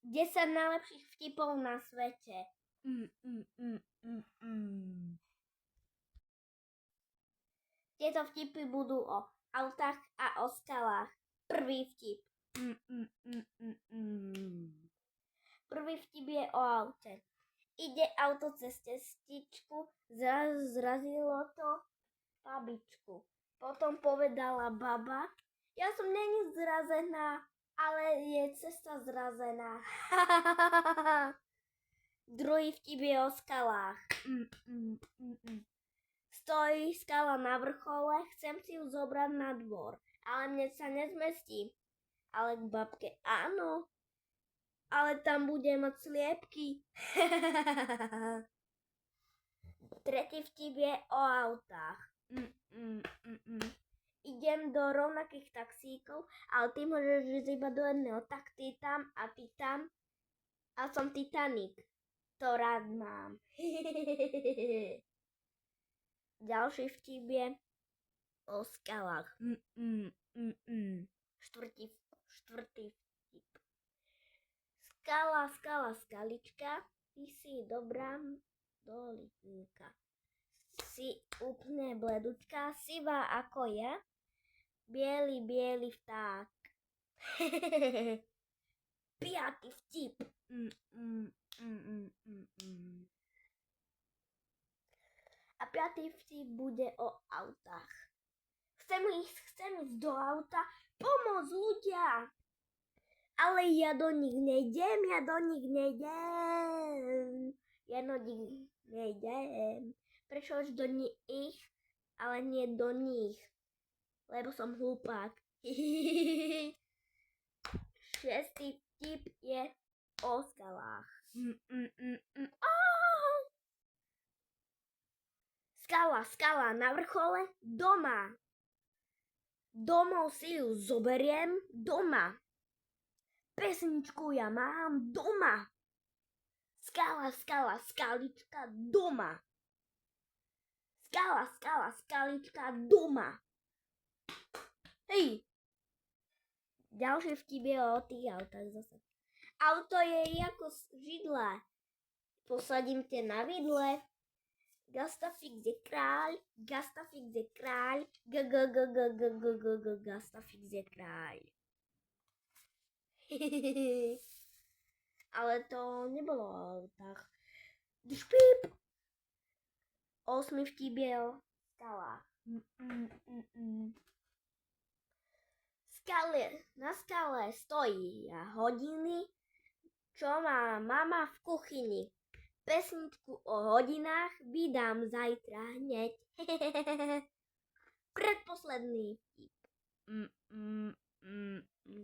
10 najlepších vtipov na svete. Tieto vtipy budú o autách a o skalách. Prvý vtip. Prvý vtip je o aute. Ide auto cez cestičku, zrazilo to babičku. Potom povedala baba, ja som není zrazená, ale je cesta zrazená. Druhý vtip je o skalách. Stojí skala na vrchole, chcem si ju zobrať na dvor, ale mne sa nezmestí. Ale k babke áno, ale tam bude mať sliepky. Tretí vtip je o autách. Idem do rovnakých taxíkov, ale ty môžeš ísť iba do jedného, tak ty tam a ty tam. A som Titanic. To rád mám. Ďalší vtip je o skalách. Štvrtý vtip. Skala, skalička, ty si dobrá dolička. Si úplne bledučka, sivá ako ja, biely vták. Piatý vtip. A piatý vtip bude o autách. Chcem ísť do auta, pomôcť ľudia. Ale ja do nich nejdem. Prečo už do nich, ale nie do nich. Lebo som hlupák. Šiestý vtip je o skalách. Skala na vrchole, doma. Domov si ju zoberiem, doma. Pesničku ja mám doma. Skala, skalička, doma. Skala, skalička, doma. Hej. Ďalší vtip je o tých autách zase. Auto je ako židle. Posadím te na vidle. Gastafix je kráľ. Gastafix je kráľ. Ale to nebolo o autách. Špíp. 8. vtip je o skalách. Na skale stojí hodiny, čo má mama v kuchyni. Pesničku o hodinách vydám zajtra hneď. Predposledný vtip.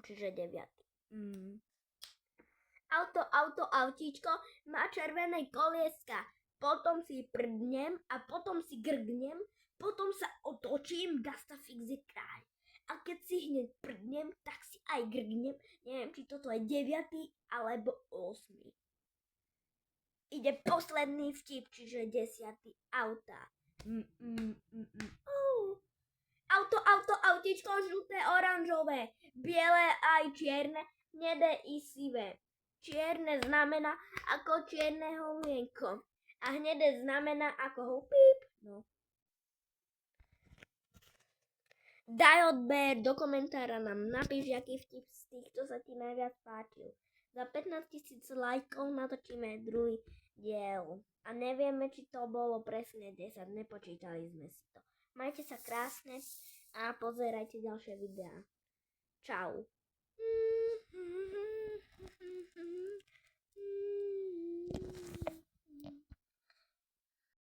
Čiže 9. Autíčko má červené kolieska. Potom si prdnem a potom si grgnem. Potom sa otočím, Gastafix je kráľ. A keď si hneď prdnem, tak si aj grgnem. Neviem, či toto je 9. alebo 8. Ide posledný vtip, čiže 10. Auta. Autíčko žlté, oranžové, biele aj čierne, hnedé i sivé. Čierne znamená ako čierne holienko a hnedé znamená ako píp. No. Daj odber, do komentára nám napíš, aký vtip z týchto sa ti najviac páčil. Za 15 000 lajkov natočíme druhý diel. A nevieme, či to bolo presne 10, nepočítali sme si to. Majte sa krásne a pozerajte ďalšie videá. Čau.